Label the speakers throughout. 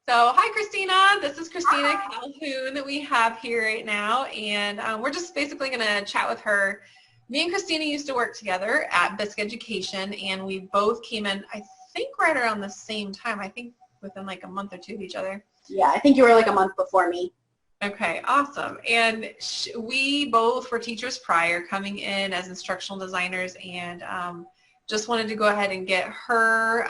Speaker 1: So, hi Christina, this is Cristina Colquhoun that we have here right now, and we're just basically going to chat with her. Me and Christina used to work together at Bisque Education, and we both came in, I think, right around the same time, I think within like a month or two of each other.
Speaker 2: Yeah, I think you were like a month before me.
Speaker 1: Okay, awesome. And we both were teachers prior, coming in as instructional designers, and just wanted to go ahead and get her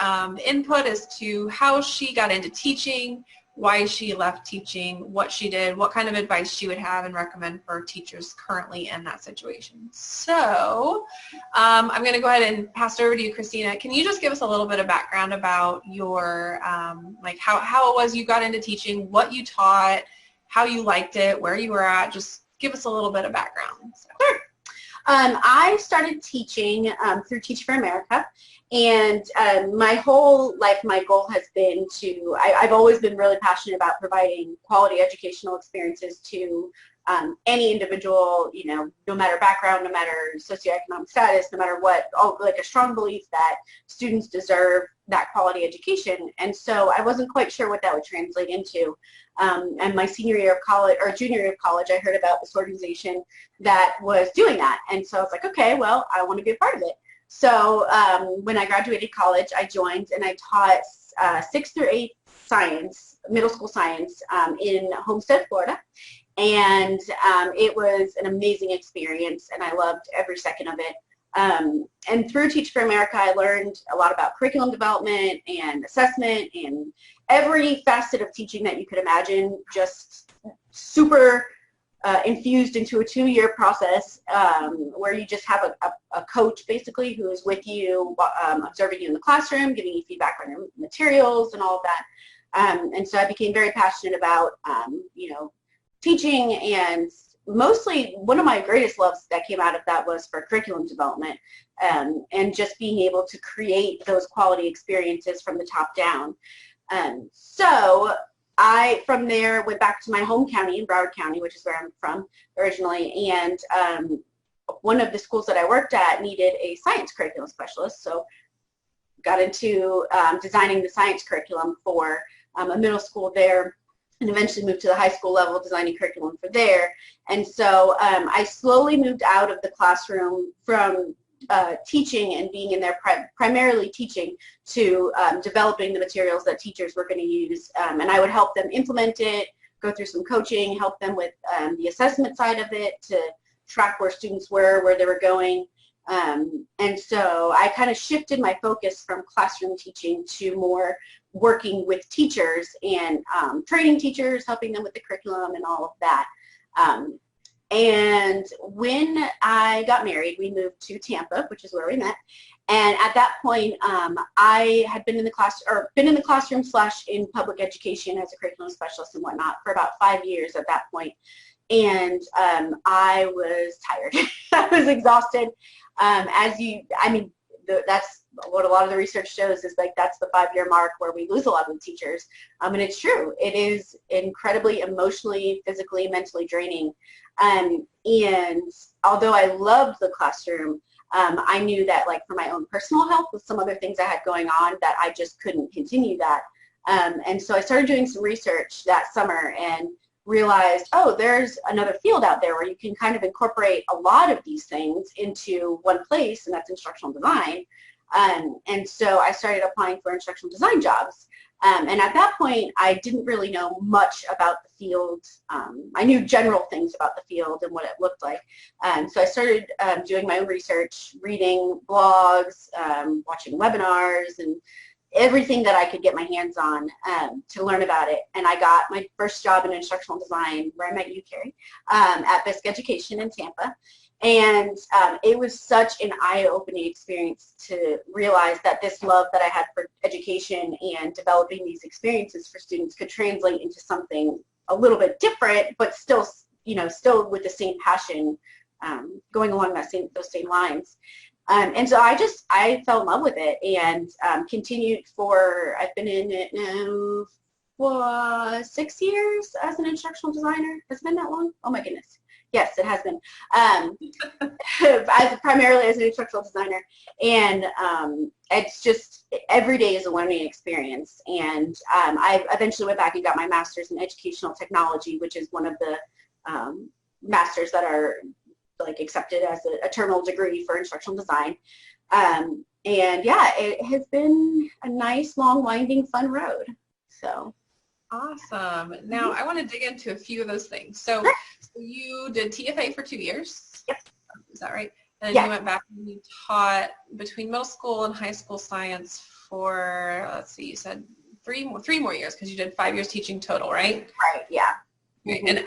Speaker 1: input as to how she got into teaching, why she left teaching, what she did, what kind of advice she would have and recommend for teachers currently in that situation. So I'm going to go ahead and pass it over to you, Christina. Can you just give us a little bit of background about your, like how it was you got into teaching, what you taught, how you liked it, where you were at? Just give us a little bit of background. So.
Speaker 2: Sure. I started teaching through Teach for America, and my whole life, my goal has been to, I've always been really passionate about providing quality educational experiences to any individual, you know, no matter background, no matter socioeconomic status, no matter what, like a strong belief that students deserve that quality education. And so I wasn't quite sure what that would translate into. And my senior year of college, or junior year of college, I heard about this organization that was doing that. And so I was like, okay, well, I want to be a part of it. So when I graduated college, I joined and I taught 6th through 8th science, middle school science in Homestead, Florida. And it was an amazing experience, and I loved every second of it. And through Teach for America, I learned a lot about curriculum development and assessment and every facet of teaching that you could imagine, just super infused into a 2-year process where you just have a coach basically who is with you, observing you in the classroom, giving you feedback on your materials and all of that. And so I became very passionate about, you know, teaching, and mostly one of my greatest loves that came out of that was for curriculum development, and just being able to create those quality experiences from the top down. So I, from there, went back to my home county in Broward County, which is where I'm from originally, and one of the schools that I worked at needed a science curriculum specialist, so got into designing the science curriculum for a middle school there, and eventually moved to the high school level, designing curriculum for there. And so I slowly moved out of the classroom from teaching and being in there primarily teaching to developing the materials that teachers were going to use. And I would help them implement it, go through some coaching, help them with the assessment side of it to track where students were, where they were going. And so I kind of shifted my focus from classroom teaching to more working with teachers and training teachers, helping them with the curriculum and all of that. And when I got married, we moved to Tampa, which is where we met. And at that point, I had been in the classroom / in public education as a curriculum specialist and whatnot for about 5 years at that point. And I was tired. I was exhausted. That's what a lot of the research shows, is like that's the 5-year mark where we lose a lot of the teachers. And it's true. It is incredibly emotionally, physically, mentally draining. And although I loved the classroom, I knew that, like, for my own personal health with some other things I had going on, that I just couldn't continue that. And so I started doing some research that summer and realized, oh, there's another field out there where you can kind of incorporate a lot of these things into one place, and that's instructional design. And so I started applying for instructional design jobs. And at that point, I didn't really know much about the field. I knew general things about the field and what it looked like. So I started doing my own research, reading blogs, watching webinars, and everything that I could get my hands on to learn about it. And I got my first job in instructional design, where I met you, Carrie, at Bisque Education in Tampa. And it was such an eye-opening experience to realize that this love that I had for education and developing these experiences for students could translate into something a little bit different, but still, you know, still with the same passion, going along those same lines. And so I fell in love with it and continued for, I've been in it now for 6 years as an instructional designer. Has it been that long? Oh my goodness. Yes, it has been. Primarily as an instructional designer, and it's just every day is a learning experience. And I eventually went back and got my master's in educational technology, which is one of the masters that are like accepted as a terminal degree for instructional design. And yeah, it has been a nice, long, winding, fun road. So.
Speaker 1: Awesome. Now I want to dig into a few of those things. So you did TFA for 2 years.
Speaker 2: Yep.
Speaker 1: Is that right? And
Speaker 2: Yeah.
Speaker 1: you went back and you taught between middle school and high school science for, let's see, you said three more years because you did 5 years teaching total, right?
Speaker 2: Right. Yeah.
Speaker 1: Mm-hmm. And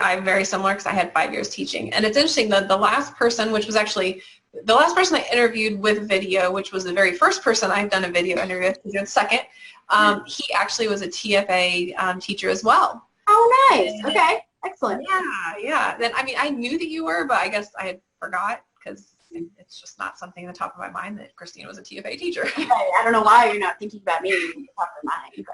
Speaker 1: I'm very similar because I had 5 years teaching. And it's interesting that the last person, which was actually the last person I interviewed with video, which was the very first person I've done a video interview with, the second, he actually was a TFA teacher as well.
Speaker 2: Oh, nice. And, okay. Excellent.
Speaker 1: Yeah. Then, I mean, I knew that you were, but I guess I had forgot because it's just not something on the top of my mind that Cristina was a TFA teacher.
Speaker 2: I don't know why you're not thinking about me on the top of my mind.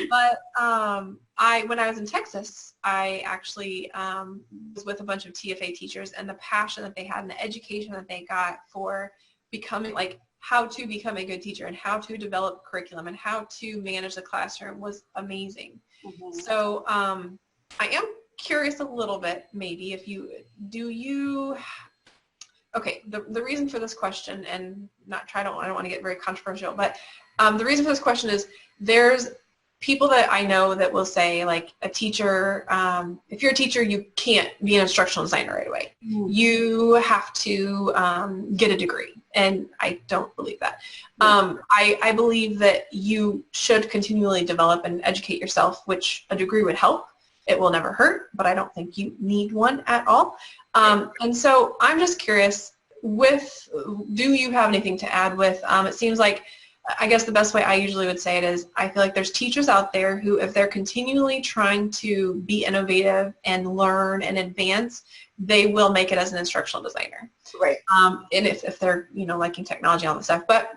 Speaker 1: But when I was in Texas, I actually was with a bunch of TFA teachers, and the passion that they had and the education that they got for becoming, like, how to become a good teacher and how to develop curriculum and how to manage the classroom was amazing. Mm-hmm. So I am curious a little bit, maybe, if you, okay, the reason for this question, and I don't want to get very controversial, but the reason for this question is there's people that I know that will say, like, a teacher, if you're a teacher, you can't be an instructional designer right away. Mm. You have to get a degree, and I don't believe that. I believe that you should continually develop and educate yourself, which a degree would help. It will never hurt, but I don't think you need one at all. And so I'm just curious, do you have anything to add with, it seems like, I guess the best way I usually would say it is, I feel like there's teachers out there who, if they're continually trying to be innovative and learn and advance, they will make it as an instructional designer.
Speaker 2: Right.
Speaker 1: And if they're, liking technology and all this stuff. But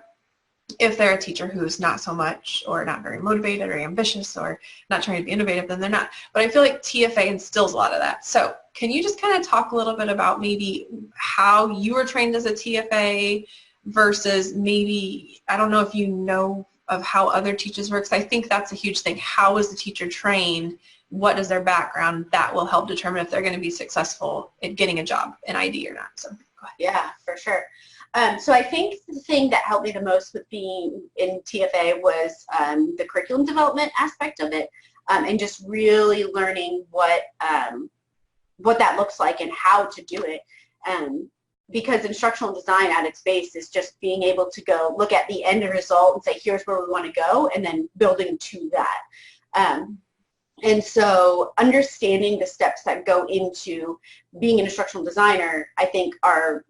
Speaker 1: if they're a teacher who's not so much, or not very motivated or ambitious, or not trying to be innovative, then they're not. But I feel like TFA instills a lot of that. So can you just kind of talk a little bit about maybe how you were trained as a TFA versus maybe, I don't know if you know of how other teachers work, because I think that's a huge thing. How is the teacher trained? What is their background? That will help determine if they're going to be successful at getting a job in ID or not. So go ahead.
Speaker 2: Yeah, for sure. So I think the thing that helped me the most with being in TFA was the curriculum development aspect of it, and just really learning what that looks like and how to do it. Because instructional design at its base is just being able to go look at the end result and say, here's where we want to go, and then building to that. And so understanding the steps that go into being an instructional designer, I think, are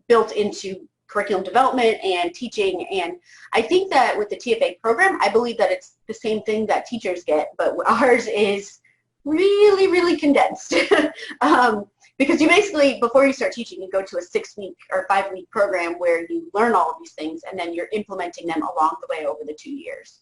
Speaker 2: built into curriculum development and teaching. And I think that with the TFA program, I believe that it's the same thing that teachers get, but ours is really, really condensed. Because you basically, before you start teaching, you go to a 6-week or 5-week program where you learn all of these things, and then you're implementing them along the way over the 2 years.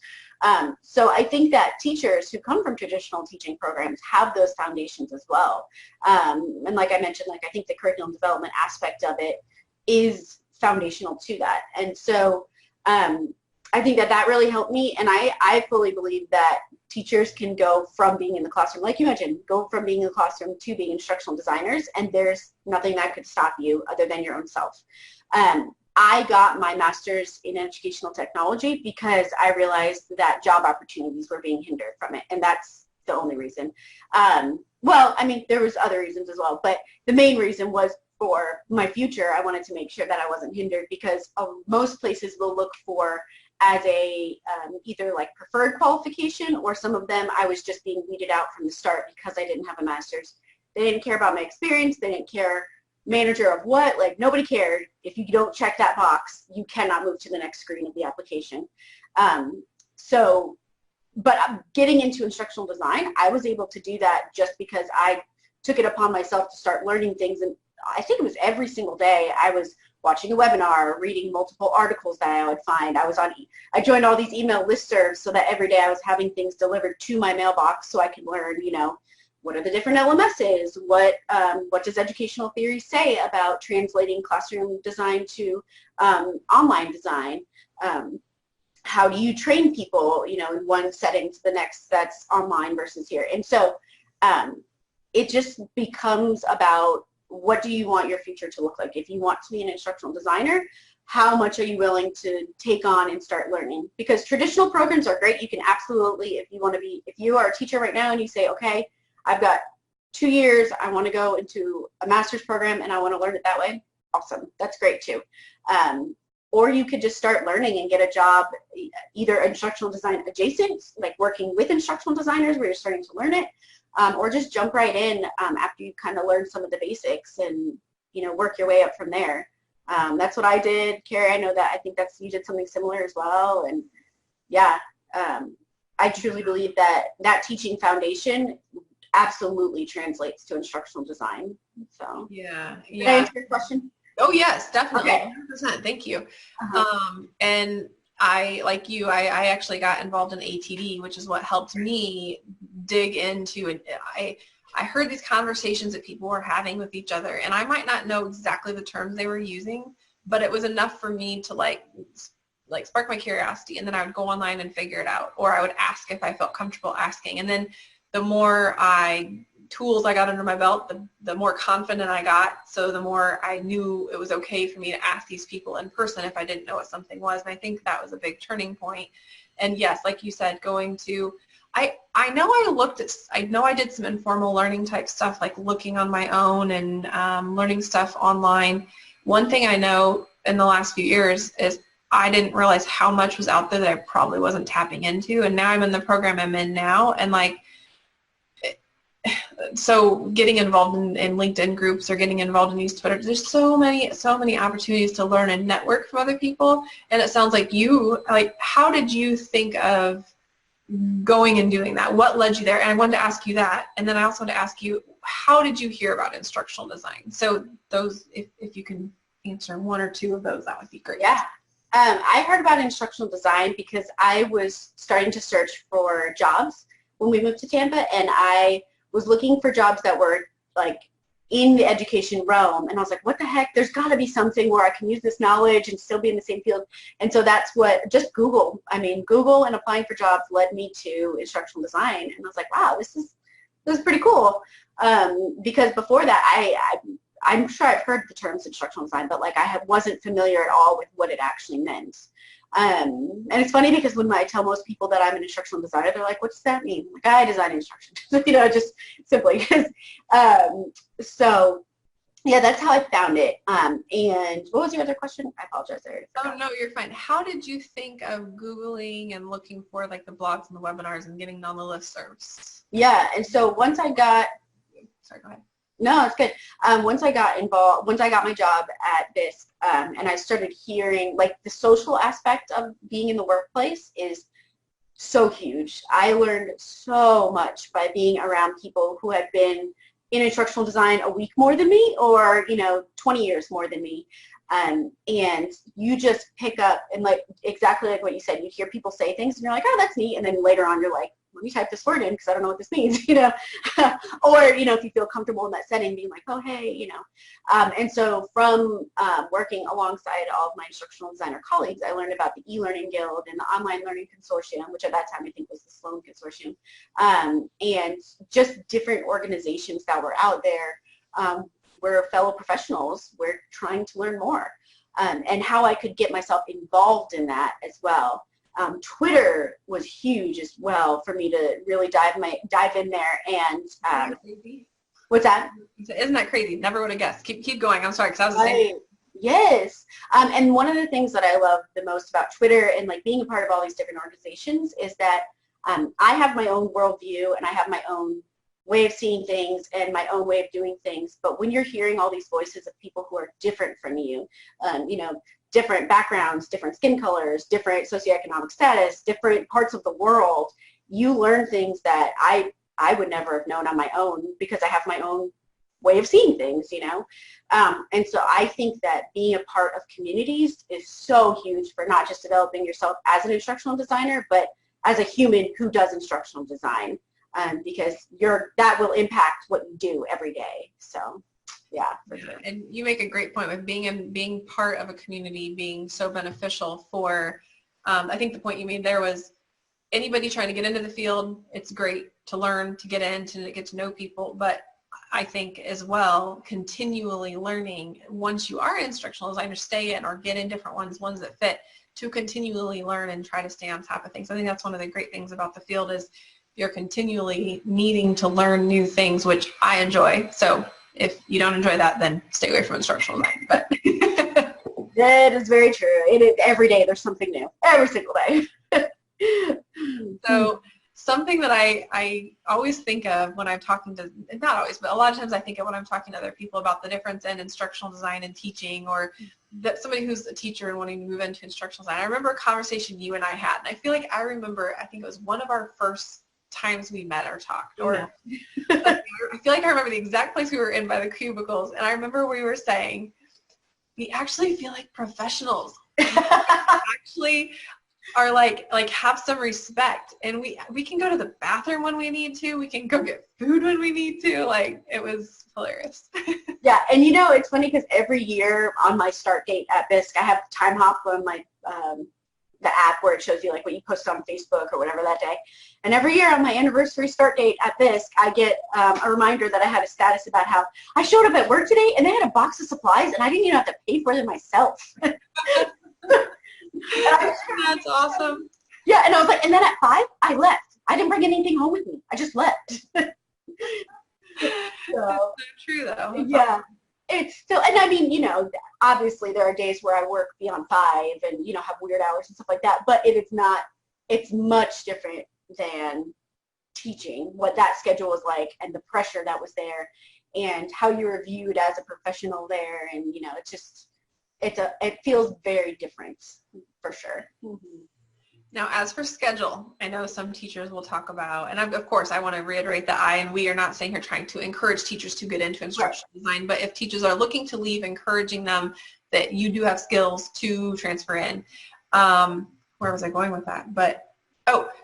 Speaker 2: So I think that teachers who come from traditional teaching programs have those foundations as well. And like I mentioned, I think the curriculum development aspect of it is foundational to that. And so I think that really helped me, and I fully believe that teachers can go from being in the classroom, like you mentioned, go from being in the classroom to being instructional designers, and there's nothing that could stop you other than your own self. I got my master's in educational technology because I realized that job opportunities were being hindered from it, and that's the only reason. Well, I mean, there was other reasons as well, but the main reason was for my future. I wanted to make sure that I wasn't hindered, because most places will look for as a either like preferred qualification, or some of them I was just being weeded out from the start because I didn't have a master's. They didn't care about my experience. They didn't care manager of what, like nobody cared. If you don't check that box, you cannot move to the next screen of the application. But getting into instructional design, I was able to do that just because I took it upon myself to start learning things. And I think it was every single day I was watching a webinar, reading multiple articles that I would find. I joined all these email listservs so that every day I was having things delivered to my mailbox so I could learn, what are the different LMSs? What does educational theory say about translating classroom design to online design? How do you train people, you know, in one setting to the next that's online versus here? And so it just becomes about, what do you want your future to look like? If you want to be an instructional designer, how much are you willing to take on and start learning? Because traditional programs are great. You can absolutely, if you are a teacher right now and you say, okay, I've got 2 years, I want to go into a master's program and I want to learn it that way, awesome. That's great too. Or you could just start learning and get a job, either instructional design adjacent, like working with instructional designers where you're starting to learn it, or just jump right in after you kind of learn some of the basics and, you know, work your way up from there. That's what I did. Carrie, I know that, I think you did something similar as well. And yeah, I truly believe that that teaching foundation absolutely translates to instructional design. So
Speaker 1: yeah.
Speaker 2: Did I answer your question?
Speaker 1: Oh yes, definitely.
Speaker 2: Okay.
Speaker 1: 100%. Thank you. And I, like you, I actually got involved in ATD, which is what helped me dig into it. I heard these conversations that people were having with each other, and I might not know exactly the terms they were using, but it was enough for me to like spark my curiosity, and then I would go online and figure it out, or I would ask if I felt comfortable asking. And then the more tools I got under my belt, the more confident I got, so the more I knew it was okay for me to ask these people in person if I didn't know what something was. And I think that was a big turning point. And yes, like you said, going to, I know I did some informal learning type stuff, like looking on my own and learning stuff online. One thing I know in the last few years is I didn't realize how much was out there that I probably wasn't tapping into, and now I'm in the program I'm in now, and like, so getting involved in LinkedIn groups or getting involved in these Twitter, there's so many opportunities to learn and network from other people. And it sounds like how did you think of going and doing that? What led you there? And I wanted to ask you that. And then I also wanted to ask you, how did you hear about instructional design? So those, if you can answer one or two of those, that would be great.
Speaker 2: Yeah. I heard about instructional design because I was starting to search for jobs when we moved to Tampa, and I was looking for jobs that were like in the education realm, and I was like, what the heck, there's got to be something where I can use this knowledge and still be in the same field. And so that's what, just Google and applying for jobs led me to instructional design, and I was like, wow, this is pretty cool. Because before that, I'm sure I've heard the terms instructional design, but like wasn't familiar at all with what it actually meant. And it's funny because when I tell most people that I'm an instructional designer, they're like, what does that mean? Like, I design instruction, you know, just simply. So yeah, that's how I found it. And what was your other question? I apologize.
Speaker 1: Oh, no, you're fine. How did you think of Googling and looking for like the blogs and the webinars and getting on the listservs?
Speaker 2: Yeah, and so once I got,
Speaker 1: sorry, go ahead.
Speaker 2: No, it's good. Once I got my job at BISC, and I started hearing, like, the social aspect of being in the workplace is so huge. I learned so much by being around people who had been in instructional design a week more than me, or, you know, 20 years more than me. And you just pick up, and like exactly like what you said, you hear people say things and you're like, oh, that's neat. And then later on you're like, let me type this word in because I don't know what this means, you know. Or, you know, if you feel comfortable in that setting, being like, oh, hey, you know. And so from working alongside all of my instructional designer colleagues, I learned about the e-learning guild and the online learning consortium, which at that time I think was the Sloan consortium, and just different organizations that were out there where fellow professionals were trying to learn more, and how I could get myself involved in that as well. Twitter was huge as well for me to really dive in there. And what's that?
Speaker 1: Isn't that crazy? Never would have guessed. Keep going. I'm sorry, because I was the same.
Speaker 2: Yes. And one of the things that I love the most about Twitter and like being a part of all these different organizations is that I have my own worldview and I have my own way of seeing things and my own way of doing things. But when you're hearing all these voices of people who are different from you, you know, different backgrounds, different skin colors, different socioeconomic status, different parts of the world, you learn things that I would never have known on my own because I have my own way of seeing things, you know. And so I think that being a part of communities is so huge for not just developing yourself as an instructional designer, but as a human who does instructional design. because that will impact what you do every day. So yeah, for sure.
Speaker 1: And you make a great point with being part of a community being so beneficial for, I think the point you made there was anybody trying to get into the field, it's great to learn, to get in, to get to know people, but I think as well, continually learning, once you are an instructional designer, stay in or get in different ones that fit, to continually learn and try to stay on top of things. I think that's one of the great things about the field is you're continually needing to learn new things, which I enjoy. So if you don't enjoy that, then stay away from instructional design. But
Speaker 2: that is very true. Every day there's something new, every single day.
Speaker 1: So something that I always think of when I'm talking to, not always, but a lot of times I think of when I'm talking to other people about the difference in instructional design and teaching, or that somebody who's a teacher and wanting to move into instructional design. I remember a conversation you and I had, and I feel like I think it was one of our first times we met or talked, or I feel like I remember the exact place we were in by the cubicles, and I remember we were saying, we actually feel like professionals. We actually are like have some respect, and we can go to the bathroom when we need to, we can go get food when we need to. Like, it was hilarious.
Speaker 2: Yeah, and it's funny because every year on my start date at BISC, I have time hop on my the app where it shows you like what you post on Facebook or whatever that day. And every year on my anniversary start date at BISC, I get a reminder that I had a status about how I showed up at work today and they had a box of supplies and I didn't even have to pay for them myself.
Speaker 1: That's awesome.
Speaker 2: Yeah, and I was like, and then at 5, I left. I didn't bring anything home with me. I just left.
Speaker 1: That's so true, though.
Speaker 2: Yeah. Awesome. It's still, and I mean, obviously there are days where I work beyond 5 and, have weird hours and stuff like that, but it's much different than teaching, what that schedule was like and the pressure that was there and how you were viewed as a professional there. And, it feels very different for sure. Mm-hmm.
Speaker 1: Now, as for schedule, I know some teachers will talk about, and of course I want to reiterate that I and we are not saying here trying to encourage teachers to get into instructional design, but if teachers are looking to leave, encouraging them that you do have skills to transfer in. Where was I going with that? But,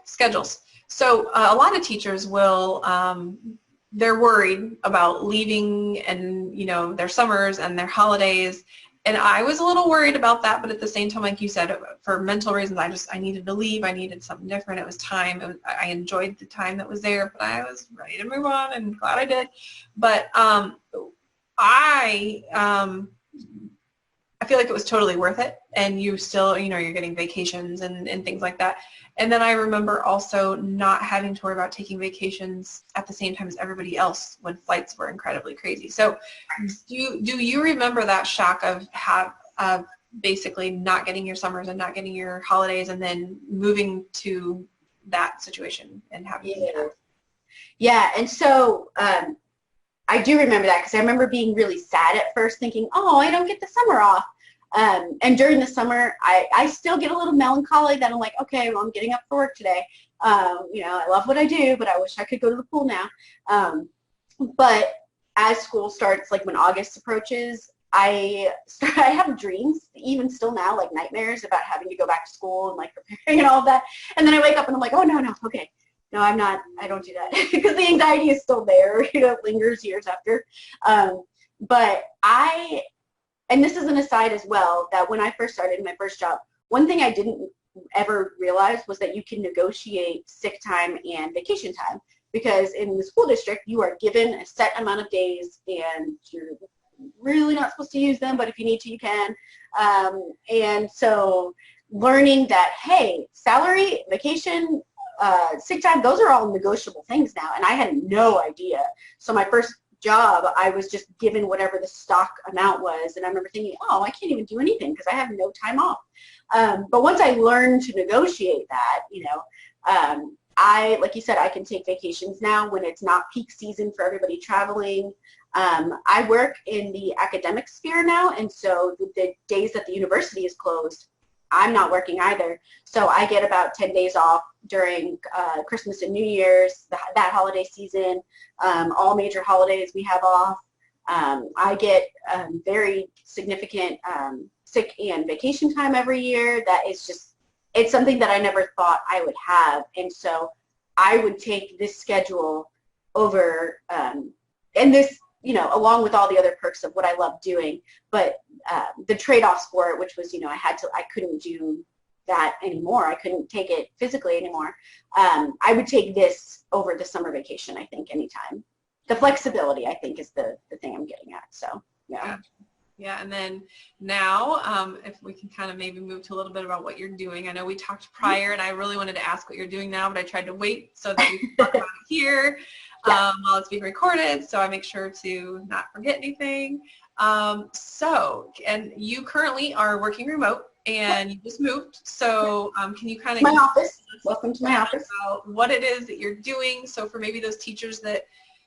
Speaker 1: schedules. So a lot of teachers will, they're worried about leaving and, their summers and their holidays. And I was a little worried about that, but at the same time, like you said, for mental reasons, I needed to leave. I needed something different. It was time. I enjoyed the time that was there, but I was ready to move on and glad I did. But I feel like it was totally worth it. And you still, you're getting vacations and things like that. And then I remember also not having to worry about taking vacations at the same time as everybody else when flights were incredibly crazy. So do you remember that shock of basically not getting your summers and not getting your holidays and then moving to that situation and having to do that?
Speaker 2: Yeah, and so I do remember that because I remember being really sad at first thinking, oh, I don't get the summer off. And during the summer, I still get a little melancholy that I'm like, okay, well, I'm getting up for work today. I love what I do, but I wish I could go to the pool now. But as school starts, like when August approaches, I have dreams, even still now, like nightmares about having to go back to school and like preparing and all of that. And then I wake up and I'm like, oh, no, okay. No, I don't do that because the anxiety is still there, it lingers years after. But and this is an aside as well, that when I first started my first job, one thing I didn't ever realize was that you can negotiate sick time and vacation time, because in the school district, you are given a set amount of days and you're really not supposed to use them, but if you need to, you can. And so learning that, hey, salary, vacation, sick time, those are all negotiable things now, and I had no idea. So my first job, I was just given whatever the stock amount was, and I remember thinking, oh, I can't even do anything because I have no time off. But once I learned to negotiate that, like you said, I can take vacations now when it's not peak season for everybody traveling. I work in the academic sphere now, and so the days that the university is closed, I'm not working either. So I get about 10 days off during Christmas and New Year's, that holiday season. All major holidays we have off. I get very significant sick and vacation time every year. That is just, it's something that I never thought I would have. And so I would take this schedule over, and this, you know, along with all the other perks of what I love doing, but the trade-offs for it, which was, you know, I couldn't do that anymore. I couldn't take it physically anymore. I would take this over the summer vacation, I think, anytime. The flexibility, I think, is the thing I'm getting at. So, yeah.
Speaker 1: Yeah, and then now, if we can kind of maybe move to a little bit about what you're doing. I know we talked prior, and I really wanted to ask what you're doing now, but I tried to wait so that we could talk about it here while it's being recorded, so I make sure to not forget anything. And you currently are working remote, and you just moved, so can you kind of
Speaker 2: my office. Welcome to my office.
Speaker 1: About what it is that you're doing? So for maybe those teachers that,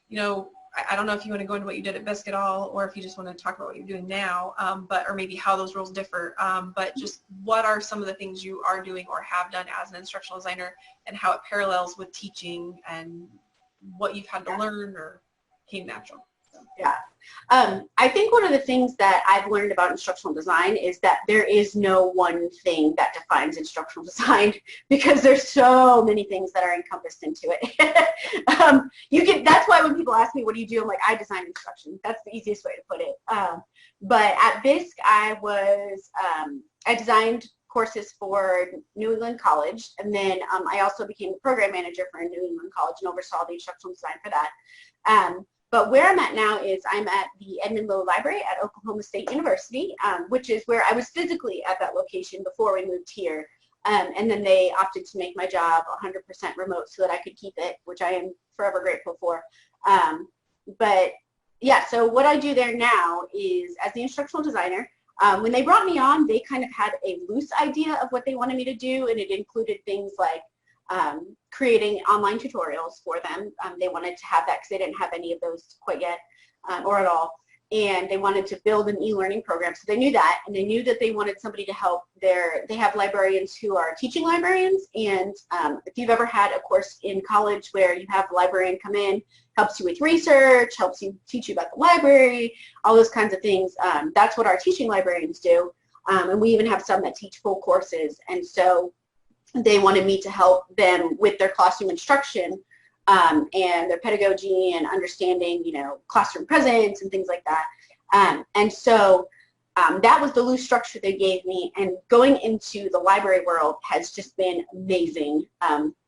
Speaker 1: you know, I don't know if you want to go into what you did at BISC at all, or if you just want to talk about what you're doing now, or maybe how those roles differ, but just what are some of the things you are doing or have done as an instructional designer, and how it parallels with teaching and what you've had to learn or came natural. So.
Speaker 2: Yeah. I think one of the things that I've learned about instructional design is that there is no one thing that defines instructional design, because there's so many things that are encompassed into it. That's why when people ask me, what do you do? I'm like, I design instruction. That's the easiest way to put it. But at BISC, I designed courses for New England College, and then I also became the program manager for a New England College and oversaw the instructional design for that. But where I'm at now is I'm at the Edmund Lowe Library at Oklahoma State University, which is where I was physically at that location before we moved here. And then they opted to make my job 100% remote so that I could keep it, which I am forever grateful for. But yeah, so what I do there now is, as the instructional designer, when they brought me on, they kind of had a loose idea of what they wanted me to do, and it included things like creating online tutorials for them. They wanted to have that because they didn't have any of those quite yet, or at all. And they wanted to build an e-learning program. So they knew that, and they knew that they wanted somebody to help they have librarians who are teaching librarians. And if you've ever had a course in college where you have a librarian come in, helps you with research, helps you teach you about the library, all those kinds of things, that's what our teaching librarians do. And we even have some that teach full courses. And so they wanted me to help them with their classroom instruction and their pedagogy and understanding, you know, classroom presence and things like that. And so that was the loose structure they gave me, and going into the library world has just been amazing.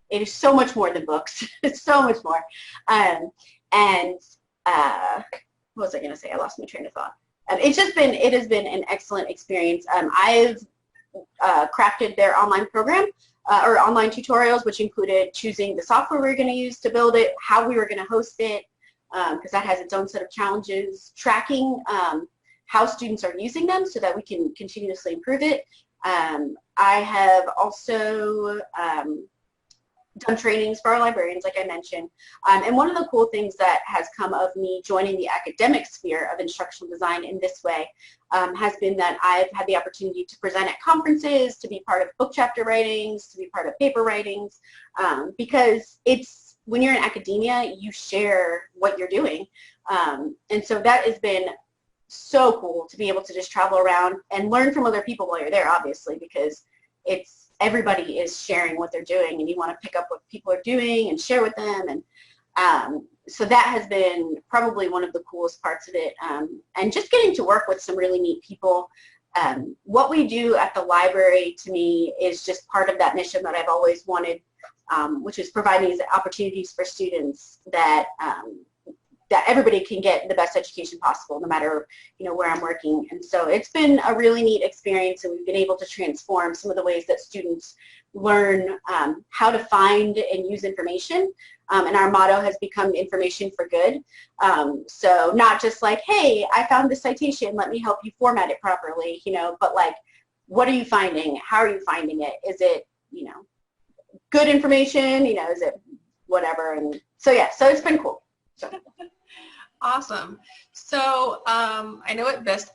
Speaker 2: It is so much more than books. It's so much more. What was I going to say? I lost my train of thought. It has been an excellent experience. I've crafted their online program, or online tutorials, which included choosing the software we were going to use to build it, how we were going to host it, because that has its own set of challenges, tracking how students are using them so that we can continuously improve it. I have also done trainings for our librarians, like I mentioned. And one of the cool things that has come of me joining the academic sphere of instructional design in this way has been that I've had the opportunity to present at conferences, to be part of book chapter writings, to be part of paper writings, because when you're in academia, you share what you're doing. And so that has been so cool to be able to just travel around and learn from other people while you're there, obviously, because everybody is sharing what they're doing, and you want to pick up what people are doing and share with them. And so that has been probably one of the coolest parts of it. And just getting to work with some really neat people. What we do at the library, to me, is just part of that mission that I've always wanted, which is providing these opportunities for students that that everybody can get the best education possible, no matter, you know, where I'm working. And so it's been a really neat experience, and we've been able to transform some of the ways that students learn how to find and use information. And our motto has become information for good. So not just like, hey, I found this citation, let me help you format it properly, you know, but like, what are you finding? How are you finding it? Is it, you know, good information? You know, is it whatever? And so, yeah, so it's been cool. So.
Speaker 1: Awesome. So I know at BISC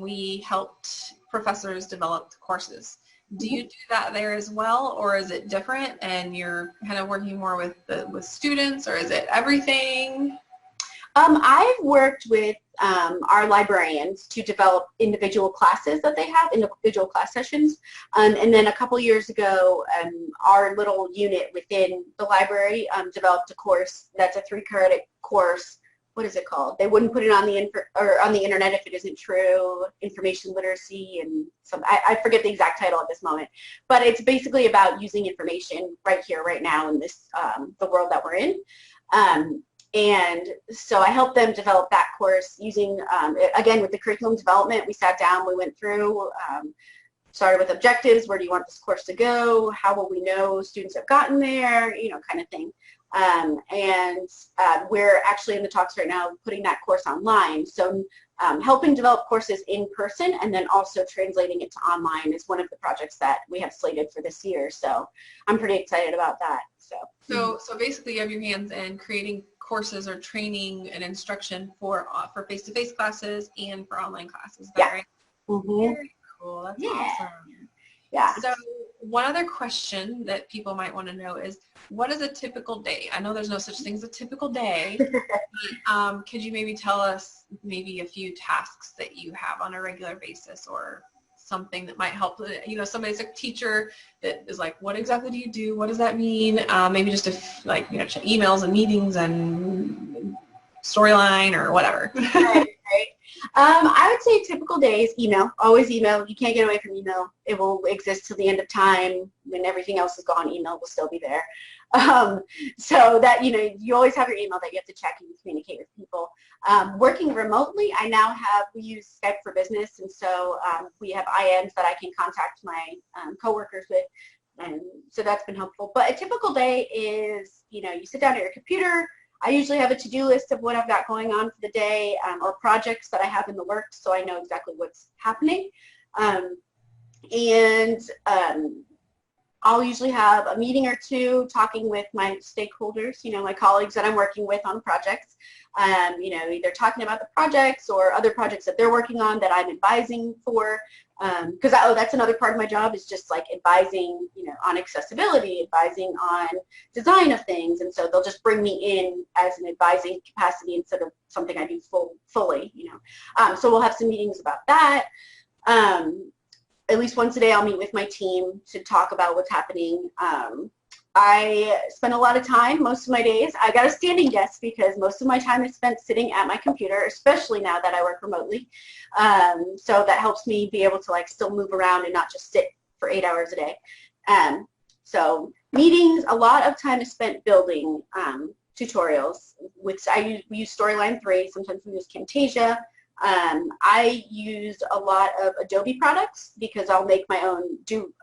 Speaker 1: we helped professors develop the courses. Do you do that there as well, or is it different and you're kind of working more with students, or is it everything?
Speaker 2: I've worked with our librarians to develop individual classes that they have, individual class sessions. And then a couple years ago, our little unit within the library developed a course that's a 3-credit course. What is it called? They wouldn't put it on the internet if it isn't true. Information literacy and some. I forget the exact title at this moment, but it's basically about using information right here, right now in this the world that we're in. And so I helped them develop that course using, again, with the curriculum development. We sat down, we went through, started with objectives. Where do you want this course to go? How will we know students have gotten there? You know, kind of thing. We're actually in the talks right now putting that course online. So helping develop courses in person and then also translating it to online is one of the projects that we have slated for this year. So I'm pretty excited about that.
Speaker 1: So basically you have your hands in creating courses or training and instruction for face-to-face classes and for online classes. Is that right?
Speaker 2: Mm-hmm.
Speaker 1: Very cool. That's awesome.
Speaker 2: Yeah.
Speaker 1: So one other question that people might want to know is, what is a typical day? I know there's no such thing as a typical day. But, could you maybe tell us maybe a few tasks that you have on a regular basis, or something that might help? You know, somebody's a teacher that is like, what exactly do you do? What does that mean? Maybe just check emails and meetings and storyline or whatever.
Speaker 2: Right. I would say typical days, email, always email. You can't get away from email. It will exist till the end of time. When everything else is gone, email will still be there. So that, you always have your email that you have to check and communicate with people. Working remotely, we use Skype for Business, and so we have IMs that I can contact my coworkers with, and so that's been helpful. But a typical day is, you sit down at your computer. I usually have a to-do list of what I've got going on for the day, or projects that I have in the works, so I know exactly what's happening. I'll usually have a meeting or two talking with my stakeholders, my colleagues that I'm working with on projects, either talking about the projects or other projects that they're working on that I'm advising for. Because that's another part of my job, is just like advising, on accessibility, advising on design of things, and so they'll just bring me in as an advising capacity instead of something I do fully, So we'll have some meetings about that. At least once a day I'll meet with my team to talk about what's happening. I spend a lot of time, most of my days, I got a standing desk because most of my time is spent sitting at my computer, especially now that I work remotely. So that helps me be able to still move around and not just sit for 8 hours a day. So meetings, a lot of time is spent building tutorials. We use Storyline 3, sometimes we use Camtasia. I use a lot of Adobe products because I'll make my own,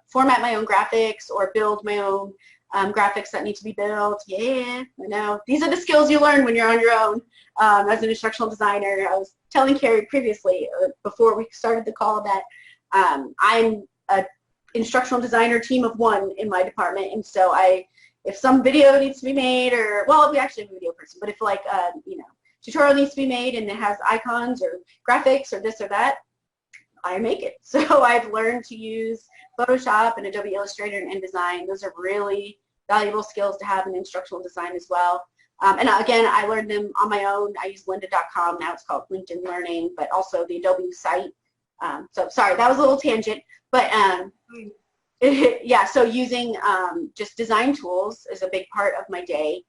Speaker 2: format my own graphics or build my own graphics that need to be built. Yeah, I know. These are the skills you learn when you're on your own as an instructional designer. I was telling Carrie previously, before we started the call, that I'm an instructional designer team of 1 in my department, and so if some video needs to be made, or, well, we actually have a video person, but if tutorial needs to be made and it has icons or graphics or this or that, I make it. So I've learned to use Photoshop and Adobe Illustrator and InDesign. Those are really valuable skills to have in instructional design as well. And again, I learned them on my own. I use lynda.com. Now it's called LinkedIn Learning, but also the Adobe site. So sorry, that was a little tangent. But yeah, so using just design tools is a big part of my day.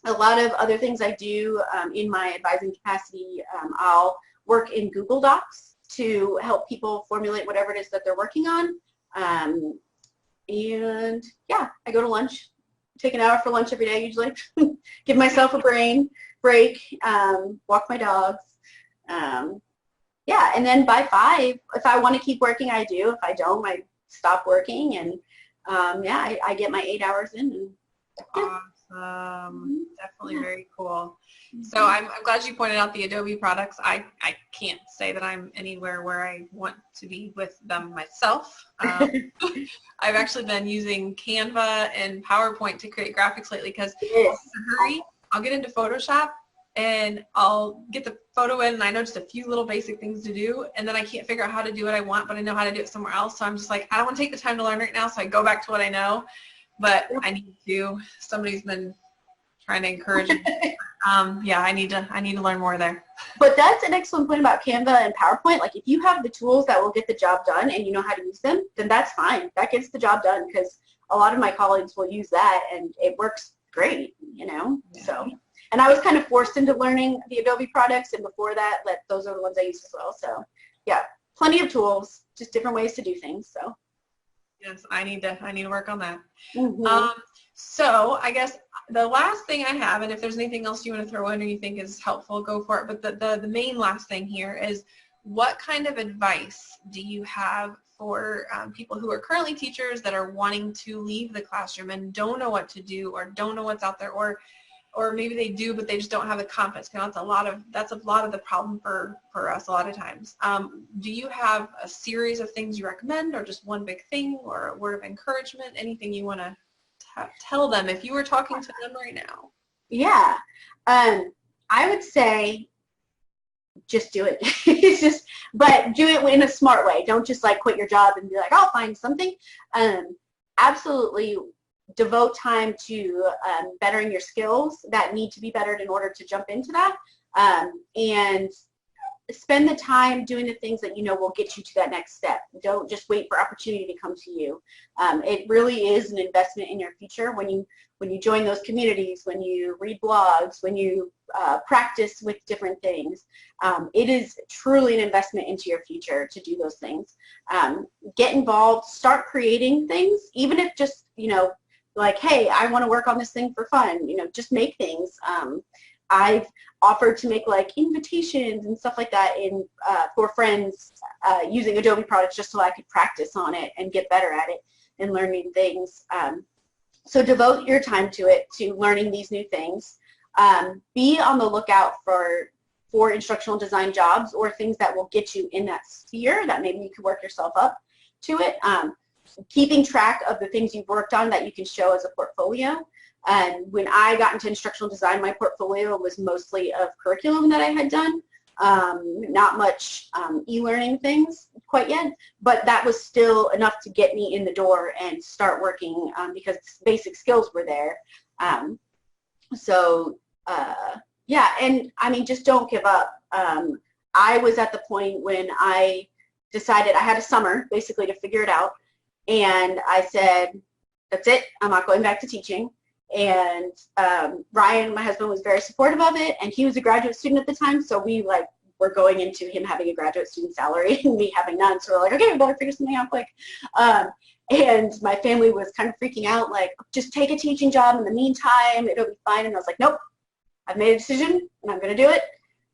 Speaker 2: A lot of other things I do in my advising capacity, I'll work in Google Docs to help people formulate whatever it is that they're working on. And yeah, I go to lunch, take an hour for lunch every day usually, give myself a brain break, walk my dogs. Yeah, and then by 5, if I want to keep working, I do. If I don't, I stop working, and yeah, I get my 8 hours in. And, yeah.
Speaker 1: Awesome. Definitely very cool. So I'm glad you pointed out the Adobe products. I can't say that I'm anywhere where I want to be with them myself. I've actually been using Canva and PowerPoint to create graphics lately because in a hurry, I'll get into Photoshop and I'll get the photo in, and I know just a few little basic things to do, and then I can't figure out how to do what I want, but I know how to do it somewhere else. So I'm just like, I don't want to take the time to learn right now, so I go back to what I know. But I need to. Somebody's been trying to encourage me. Yeah, I need to learn more there.
Speaker 2: But that's an excellent point about Canva and PowerPoint. Like if you have the tools that will get the job done and you know how to use them, then that's fine. That gets the job done because a lot of my colleagues will use that and it works great, you know.
Speaker 1: Yeah.
Speaker 2: So, and I was kind of forced into learning the Adobe products, and before that, those are the ones I use as well. So, yeah, plenty of tools, just different ways to do things. So.
Speaker 1: Yes, I need to work on that.
Speaker 2: Mm-hmm.
Speaker 1: So I guess the last thing I have, and if there's anything else you want to throw in or you think is helpful, go for it. But the main last thing here is, what kind of advice do you have for people who are currently teachers that are wanting to leave the classroom and don't know what to do or don't know what's out there, or maybe they do but they just don't have the confidence? That's a lot of the problem for us a lot of times. Do you have a series of things you recommend, or just one big thing, or a word of encouragement, anything you want to tell them if you were talking to them right now?
Speaker 2: Yeah, I would say just do it. It's just, but do it in a smart way. Don't just like quit your job and be like, I'll find something. Absolutely devote time to bettering your skills that need to be bettered in order to jump into that, and spend the time doing the things that you know will get you to that next step. Don't just wait for opportunity to come to you. It really is an investment in your future when you join those communities, when you read blogs, when you practice with different things. It is truly an investment into your future to do those things. Get involved, start creating things, even if just, you know, like, hey, I want to work on this thing for fun, you know, just make things. I've offered to make like invitations and stuff like that for friends using Adobe products just so I could practice on it and get better at it and learning things. So devote your time to it, to learning these new things. Be on the lookout for instructional design jobs or things that will get you in that sphere that maybe you could work yourself up to it. Keeping track of the things you've worked on that you can show as a portfolio. And when I got into instructional design, my portfolio was mostly of curriculum that I had done, not much e-learning things quite yet, but that was still enough to get me in the door and start working because basic skills were there. Yeah, and I mean, just don't give up. I was at the point when I decided I had a summer basically to figure it out, and I said, that's it, I'm not going back to teaching. And Ryan, my husband, was very supportive of it, and he was a graduate student at the time, so we were going into him having a graduate student salary and me having none, so we're like, okay, we better figure something out quick. And my family was kind of freaking out, like, just take a teaching job in the meantime, it'll be fine. And I was like, nope, I've made a decision and I'm going to do it.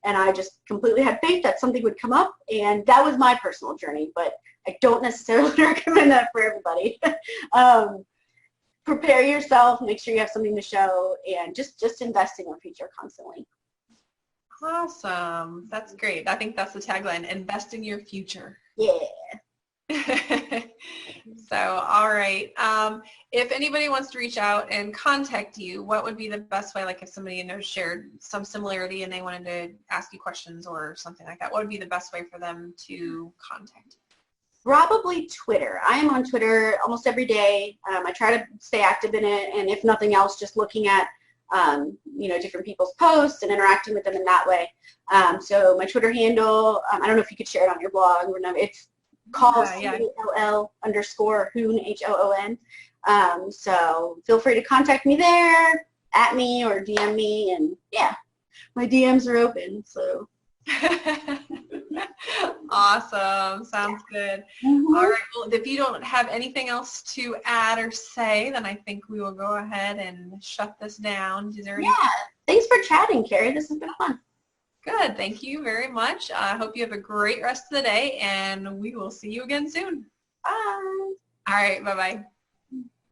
Speaker 2: And I just completely had faith that something would come up, and that was my personal journey, but I don't necessarily recommend that for everybody. Prepare yourself, make sure you have something to show, and just invest in your future constantly.
Speaker 1: Awesome. That's great. I think that's the tagline, invest in your future.
Speaker 2: Yeah.
Speaker 1: So, all right. If anybody wants to reach out and contact you, what would be the best way? Like if somebody shared some similarity and they wanted to ask you questions or something like that, what would be the best way for them to contact you?
Speaker 2: Probably Twitter. I am on Twitter almost every day. I try to stay active in it, and if nothing else, just looking at different people's posts and interacting with them in that way. So my Twitter handle, I don't know if you could share it on your blog. It's called CALL_Hoon, Hoon. So feel free to contact me there, at me, or DM me, and yeah, my DMs are open. So.
Speaker 1: Awesome. Sounds good.
Speaker 2: Mm-hmm.
Speaker 1: All right. Well, if you don't have anything else to add or say, then I think we will go ahead and shut this down.
Speaker 2: Thanks for chatting, Carrie. This has been fun.
Speaker 1: Good. Thank you very much. I hope you have a great rest of the day, and we will see you again soon.
Speaker 2: Bye.
Speaker 1: All right. Bye-bye.